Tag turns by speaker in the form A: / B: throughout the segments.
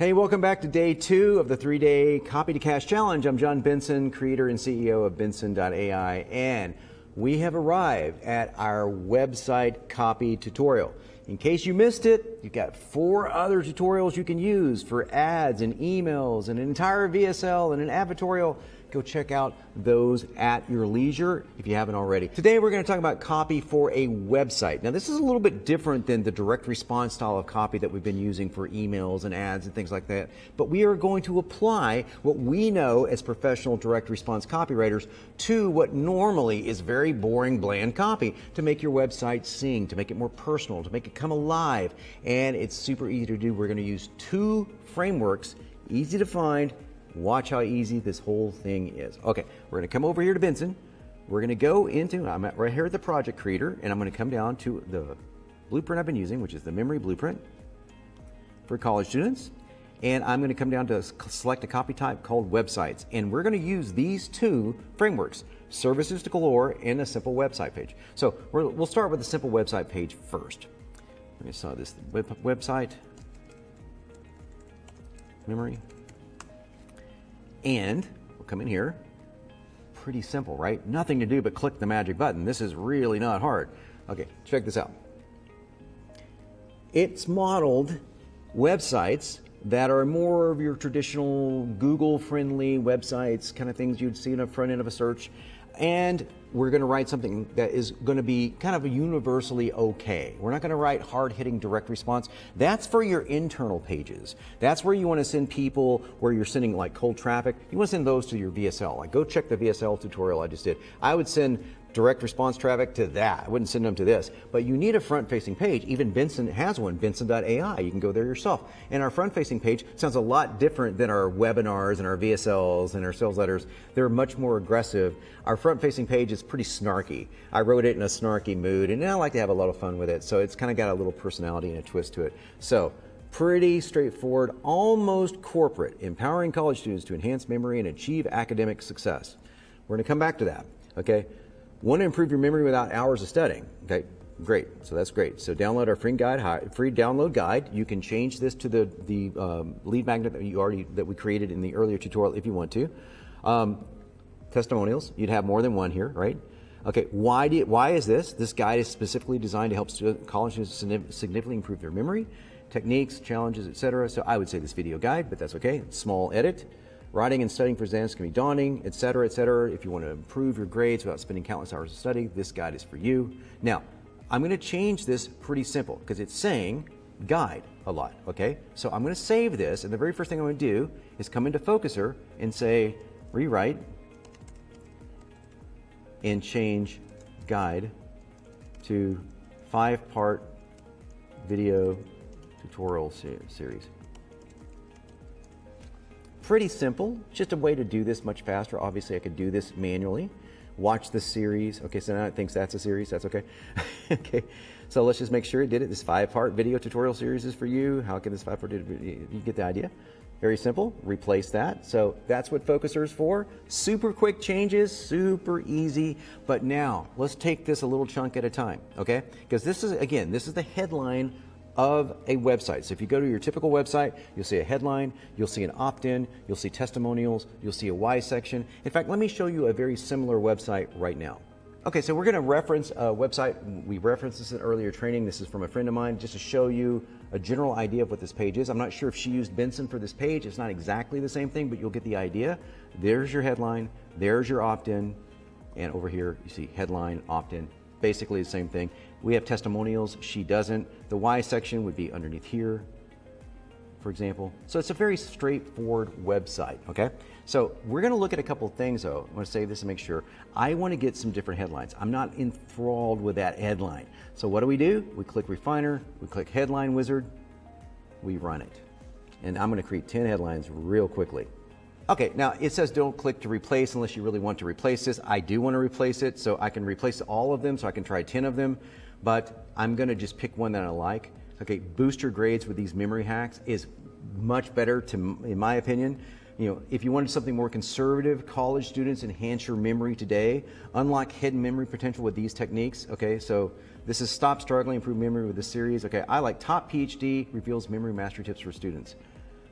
A: Hey, welcome back to day 2 of the 3-day Copy to Cash Challenge. I'm John Benson, creator and CEO of Benson.ai, and we have arrived at our website copy tutorial. In case you missed it, you've got 4 other tutorials you can use for ads and emails and an entire VSL and an advertorial. Go check out those at your leisure if you haven't already. Today we're going to talk about copy for a website. Now this is a little bit different than the direct response style of copy that we've been using for emails and ads and things like that. But we are going to apply what we know as professional direct response copywriters to what normally is very boring, bland copy to make your website sing, to make it more personal, to make it come alive. And it's super easy to do. We're going to use 2 frameworks, easy to find. Watch how easy this whole thing is. Okay, we're going to come over here to Benson. We're going to go into, I'm right here at the project creator, and I'm going to come down to the blueprint I've been using, which is the memory blueprint for college students. And I'm going to come down to select a copy type called websites. And we're going to use these 2 frameworks, services to galore and a simple website page. So we'll start with a simple website page first. We're going to start this website, memory. And we'll come in here. Pretty simple, right? Nothing to do but click the magic button. This is really not hard. Okay, check this out. It's modeled websites that are more of your traditional Google-friendly websites, kind of things you'd see in the front end of a search. And we're going to write something that is going to be kind of universally okay. We're not going to write hard-hitting direct response. That's for your internal pages. That's where you want to send people, where you're sending like cold traffic. You want to send those to your VSL. Like go check the VSL tutorial I just did. I would send direct response traffic to that. I wouldn't send them to this. But you need a front-facing page. Even Benson has one, Benson.ai. You can go there yourself. And our front-facing page sounds a lot different than our webinars and our VSLs and our sales letters. They're much more aggressive. Our front-facing page is pretty snarky. I wrote it in a snarky mood, and I like to have a lot of fun with it. So it's kind of got a little personality and a twist to it. So pretty straightforward, almost corporate, empowering college students to enhance memory and achieve academic success. We're going to come back to that, okay? Want to improve your memory without hours of studying? Okay, great. So that's great. So download our free download guide. You can change this to the lead magnet that we created in the earlier tutorial if you want to. Testimonials. You'd have more than one here, right? Okay. Why is this? This guide is specifically designed to help college students significantly improve their memory, techniques, challenges, etc. So I would say this video guide, but that's okay. Small edit. Writing and studying for exams can be daunting, etc., etc. If you want to improve your grades without spending countless hours of study, this guide is for you. Now, I'm going to change this pretty simple because it's saying guide a lot, okay? So I'm going to save this, and the very first thing I'm going to do is come into Focuser and say rewrite and change guide to 5-part video tutorial series. Pretty simple, just a way to do this much faster. Obviously I could do this manually. Watch this series. Okay, so now it thinks that's a series, that's okay. Okay, so let's just make sure it did it. This 5-part video tutorial series is for you. How can this 5-part video, you get the idea? Very simple, replace that. So that's what Focuser is for. Super quick changes, super easy. But now let's take this a little chunk at a time, okay? Because this is, again, this is the headline of a website. So if you go to your typical website, you'll see a headline, you'll see an opt-in, you'll see testimonials, you'll see a why section. In fact, let me show you a very similar website right now. Okay, so we're going to reference a website. We referenced this in earlier training. This is from a friend of mine just to show you a general idea of what this page is. I'm not sure if she used Benson for this page. It's not exactly the same thing, but you'll get the idea. There's your headline, there's your opt-in, and over here you see headline, opt-in. Basically the same thing. We have testimonials, she doesn't. The why section would be underneath here, for example. So it's a very straightforward website, okay? So we're gonna look at a couple of things though. I'm gonna save this and make sure. I wanna get some different headlines. I'm not enthralled with that headline. So what do? We click Refiner, we click Headline Wizard, we run it. And I'm gonna create 10 headlines real quickly. Okay, now it says don't click to replace unless you really want to replace this. I do want to replace it, so I can replace all of them, so I can try 10 of them, but I'm gonna just pick one that I like. Okay, boost your grades with these memory hacks is much better in my opinion. You know, if you wanted something more conservative, college students enhance your memory today, unlock hidden memory potential with these techniques. Okay, so this is Stop Struggling, Improve Memory with this series. Okay, I like Top PhD reveals memory mastery tips for students.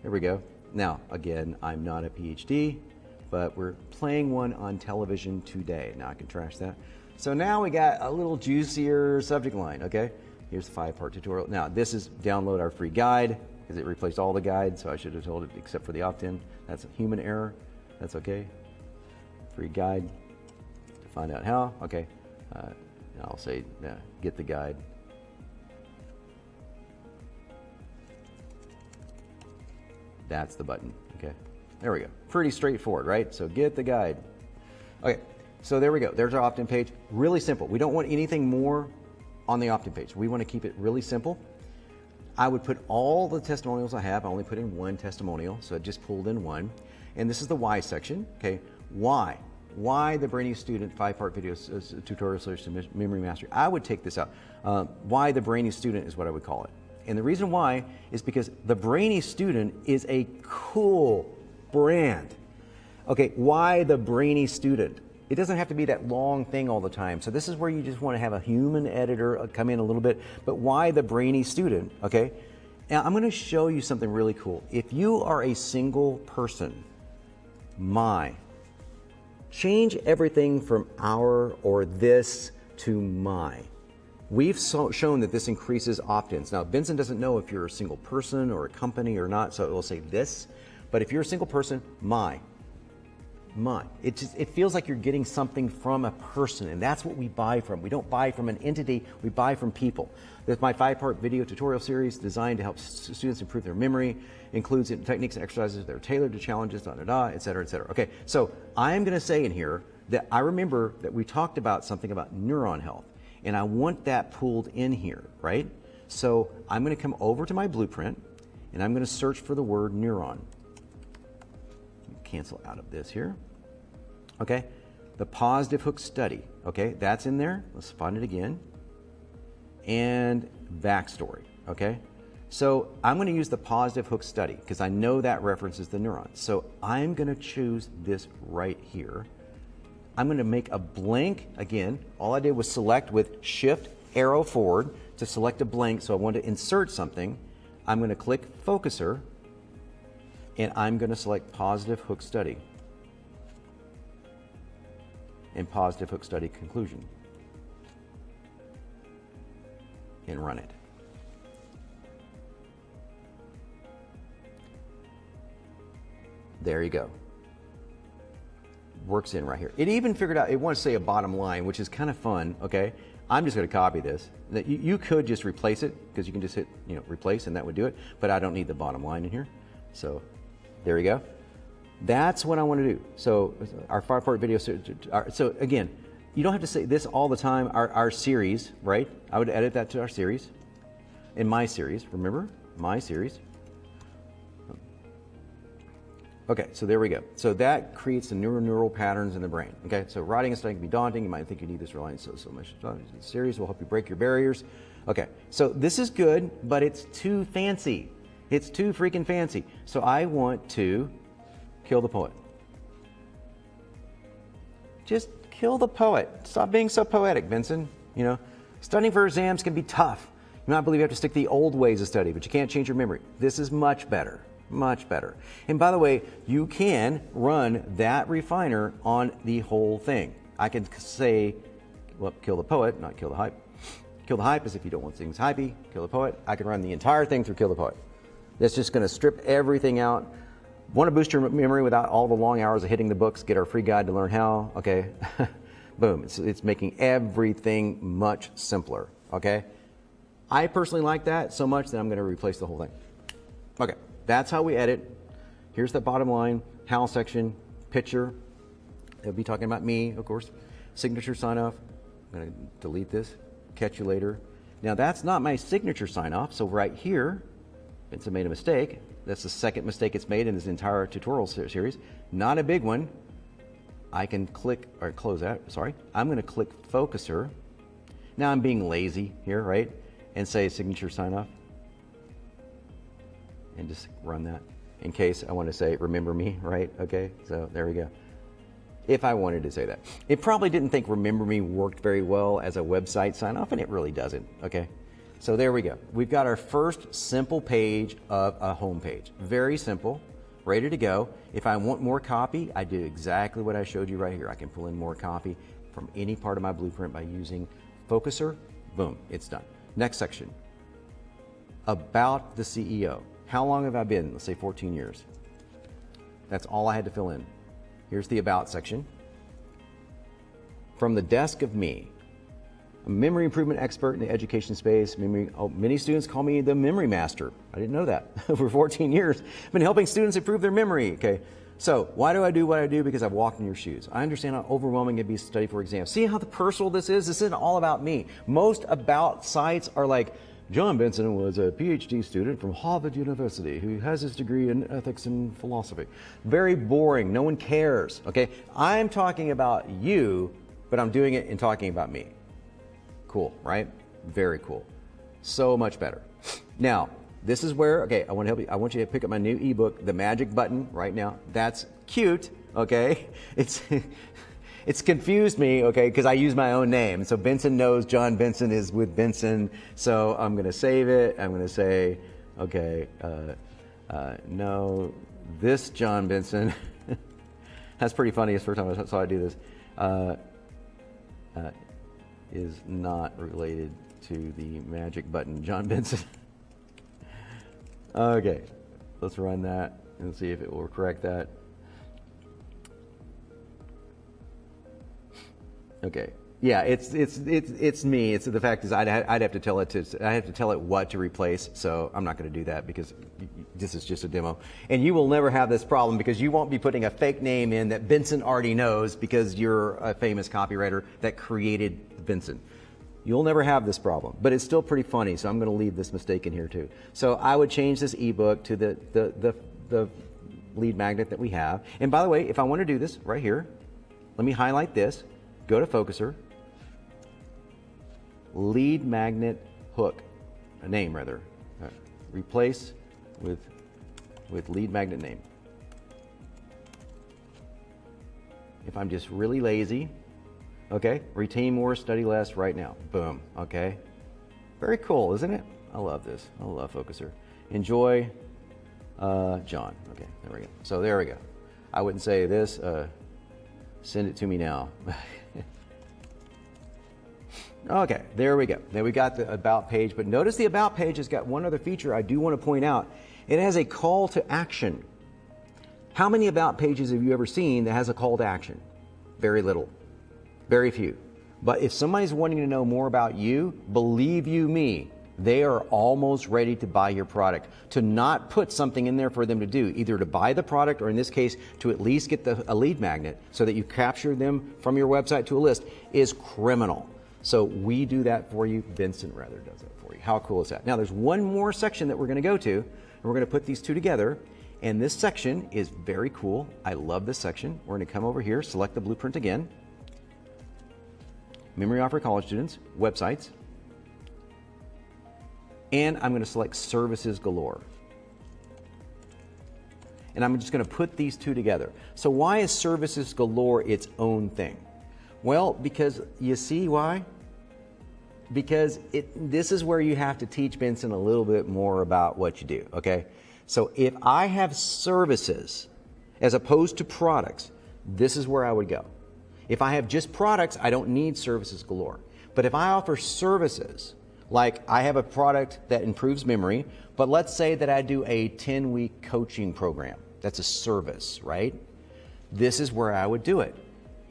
A: Here we go. Now, again, I'm not a PhD, but we're playing one on television today. Now I can trash that. So now we got a little juicier subject line, okay? Here's the 5-part tutorial. Now this is download our free guide, because it replaced all the guides, so I should have told it except for the opt-in. That's a human error. That's okay. Free guide to find out how. Okay. I'll say get the guide. That's the button. Okay. There we go. Pretty straightforward, right? So get the guide. Okay. So there we go. There's our opt-in page. Really simple. We don't want anything more on the opt-in page. We want to keep it really simple. I would put all the testimonials I have. I only put in one testimonial, so I just pulled in one. And this is the why section. Okay. Why? Why the Brainy Student 5-part video tutorial solution to memory mastery? I would take this out. Why the Brainy Student is what I would call it. And the reason why is because the Brainy Student is a cool brand. Okay, why the Brainy Student? It doesn't have to be that long thing all the time. So this is where you just want to have a human editor come in a little bit. But why the Brainy Student? Okay, now I'm going to show you something really cool. If you are a single person, change everything from our or this to my. We've shown that this increases opt-ins. Now, Benson doesn't know if you're a single person or a company or not, so it will say this. But if you're a single person, my. It feels like you're getting something from a person, and that's what we buy from. We don't buy from an entity, we buy from people. This my 5-part video tutorial series designed to help students improve their memory, includes techniques and exercises that are tailored to challenges, et cetera, et cetera. Okay, so I'm gonna say in here that I remember that we talked about something about neuron health, and I want that pulled in here, right? So I'm gonna come over to my blueprint, and I'm gonna search for the word neuron. Cancel out of this here. Okay, the positive hook study. Okay, that's in there. Let's find it again. And backstory. Okay, so I'm going to use the positive hook study because I know that references the neurons. So I'm going to choose this right here. I'm going to make a blank again. All I did was select with Shift arrow forward to select a blank. So I want to insert something. I'm going to click Focuser. And I'm going to select positive hook study and positive hook study conclusion and run it. There you go. Works in right here. It even figured out it wants to say a bottom line, which is kind of fun. Okay, I'm just going to copy this. That you could just replace it because you can just hit replace and that would do it. But I don't need the bottom line in here, so. There we go. That's what I want to do. So our 5-part video. So again, you don't have to say this all the time. Our series, right? I would edit that to our series. In my series, remember? My series. Okay, so there we go. So that creates the neural patterns in the brain. Okay, so writing and studying can be daunting. You might think you need this reliance so much. The series will help you break your barriers. Okay, so this is good, but it's too fancy. It's too freaking fancy. So I want to kill the poet. Just kill the poet. Stop being so poetic, Vincent. Studying for exams can be tough. You might believe you have to stick to the old ways of study, but you can't change your memory. This is much better, much better. And by the way, you can run that refiner on the whole thing. I can say, well, kill the poet, not kill the hype. Kill the hype is if you don't want things hypey. Kill the poet. I can run the entire thing through kill the poet. That's just going to strip everything out. Want to boost your memory without all the long hours of hitting the books? Get our free guide to learn how. Okay, boom. It's making everything much simpler. Okay, I personally like that so much that I'm going to replace the whole thing. Okay, that's how we edit. Here's the bottom line. How section, picture. It'll be talking about me, of course. Signature sign off. I'm going to delete this. Catch you later. Now that's not my signature sign off. So right here. Vincent made a mistake. That's the second mistake it's made in this entire tutorial series. Not a big one. I can click or close that. Sorry. I'm going to click Focuser. Now I'm being lazy here, right? And say signature sign off. And just run that in case I want to say remember me, right? Okay. So there we go. If I wanted to say that. It probably didn't think remember me worked very well as a website sign off, and it really doesn't. Okay. So there we go. We've got our first simple page of a home page. Very simple, ready to go. If I want more copy, I do exactly what I showed you right here. I can pull in more copy from any part of my blueprint by using Focuser. Boom, it's done. Next section, about the CEO. How long have I been? Let's say 14 years. That's all I had to fill in. Here's the about section. From the desk of me, a memory improvement expert in the education space. Many students call me the memory master. I didn't know that. For 14 years, I've been helping students improve their memory. Okay, so why do I do what I do? Because I've walked in your shoes. I understand how overwhelming it'd be to study for exams. See how personal this is? This isn't all about me. Most about sites are like, John Benson was a PhD student from Harvard University who has his degree in ethics and philosophy. Very boring. No one cares. Okay, I'm talking about you, but I'm doing it and talking about me. Cool, right? Very cool. So much better. Now, this is where, okay, I want to help you. I want you to pick up my new ebook, The Magic Button, right now. That's cute, okay? It's confused me, okay, because I use my own name. So Benson knows John Benson is with Benson. So I'm going to save it. I'm going to say, okay, no, this John Benson. That's pretty funny. It's the first time I saw I do this. Is not related to the magic button, John Benson. Okay, let's run that and see if it will correct that. Okay, yeah, it's me. It's the fact is I'd have to tell it what to replace. So I'm not going to do that because this is just a demo. And you will never have this problem because you won't be putting a fake name in that Benson already knows because you're a famous copywriter that created Benson. You'll never have this problem, but it's still pretty funny. So I'm going to leave this mistake in here too. So I would change this ebook to the lead magnet that we have. And by the way, if I want to do this right here, let me highlight this. Go to Focuser, lead magnet hook, a name rather, replace with lead magnet name. If I'm just really lazy, okay, retain more, study less right now. Boom, okay. Very cool, isn't it? I love this. I love Focuser. Enjoy, John. Okay, there we go. So there we go. I wouldn't say this, send it to me now. Okay, there we go. Then we got the About page, but notice the About page has got one other feature I do want to point out. It has a call to action. How many About pages have you ever seen that has a call to action? Very little, very few. But if somebody's wanting to know more about you, believe you me, they are almost ready to buy your product. To not put something in there for them to do, either to buy the product or in this case, to at least get a lead magnet so that you capture them from your website to a list is criminal. So we do that for you. Benson rather does that for you. How cool is that? Now there's one more section that we're going to go to, and we're going to put these two together. And this section is very cool. I love this section. We're going to come over here, select the blueprint again. Memory offer college students, websites. And I'm going to select services galore. And I'm just going to put these two together. So why is services galore its own thing? Well, because you see why? Because this is where you have to teach Benson a little bit more about what you do, okay? So if I have services as opposed to products, this is where I would go. If I have just products, I don't need services galore. But if I offer services, like I have a product that improves memory, but let's say that I do a 10-week coaching program. That's a service, right? This is where I would do it.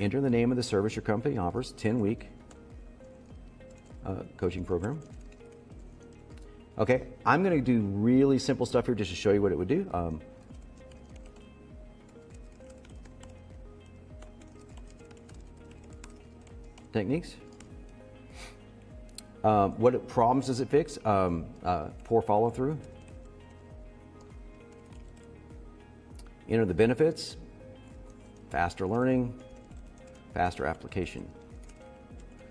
A: Enter the name of the service your company offers, 10-week coaching program. Okay, I'm going to do really simple stuff here just to show you what it would do. Techniques. What problems does it fix? Poor follow through. Enter the benefits. Faster learning. Faster application.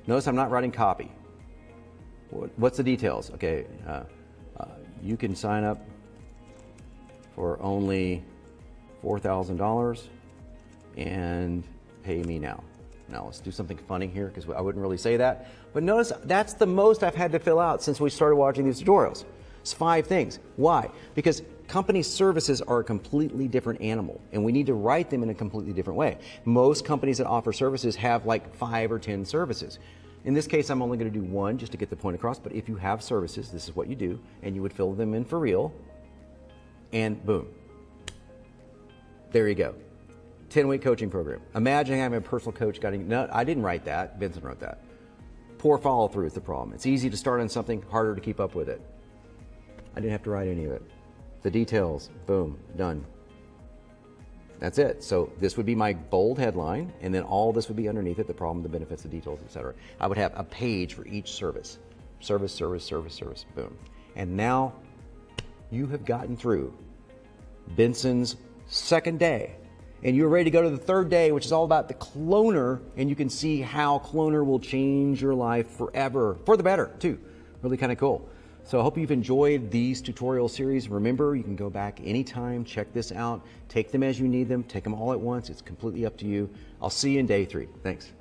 A: Notice I'm not writing copy. What's the details? Okay, you can sign up for only $4,000 and pay me now. Now let's do something funny here because I wouldn't really say that. But notice that's the most I've had to fill out since we started watching these tutorials. It's 5 things. Why? Because company services are a completely different animal and we need to write them in a completely different way. Most companies that offer services have like 5 or 10 services. In this case, I'm only going to do 1 just to get the point across, but if you have services, this is what you do, and you would fill them in for real, and boom. There you go. 10-week coaching program. Imagine having a personal coach guiding. No, I didn't write that. Benson wrote that. Poor follow through is the problem. It's easy to start on something, harder to keep up with it. I didn't have to write any of it. The details, boom, done. That's it. So this would be my bold headline, and then all this would be underneath it, the problem, the benefits, the details, etc. I would have a page for each service. Service, service, service, service, boom. And now you have gotten through Benson's 2nd day, and you're ready to go to the 3rd day, which is all about the cloner, and you can see how cloner will change your life forever, for the better too. Really kind of cool. So I hope you've enjoyed these tutorial series. Remember, you can go back anytime, check this out, take them as you need them, take them all at once. It's completely up to you. I'll see you in day 3. Thanks.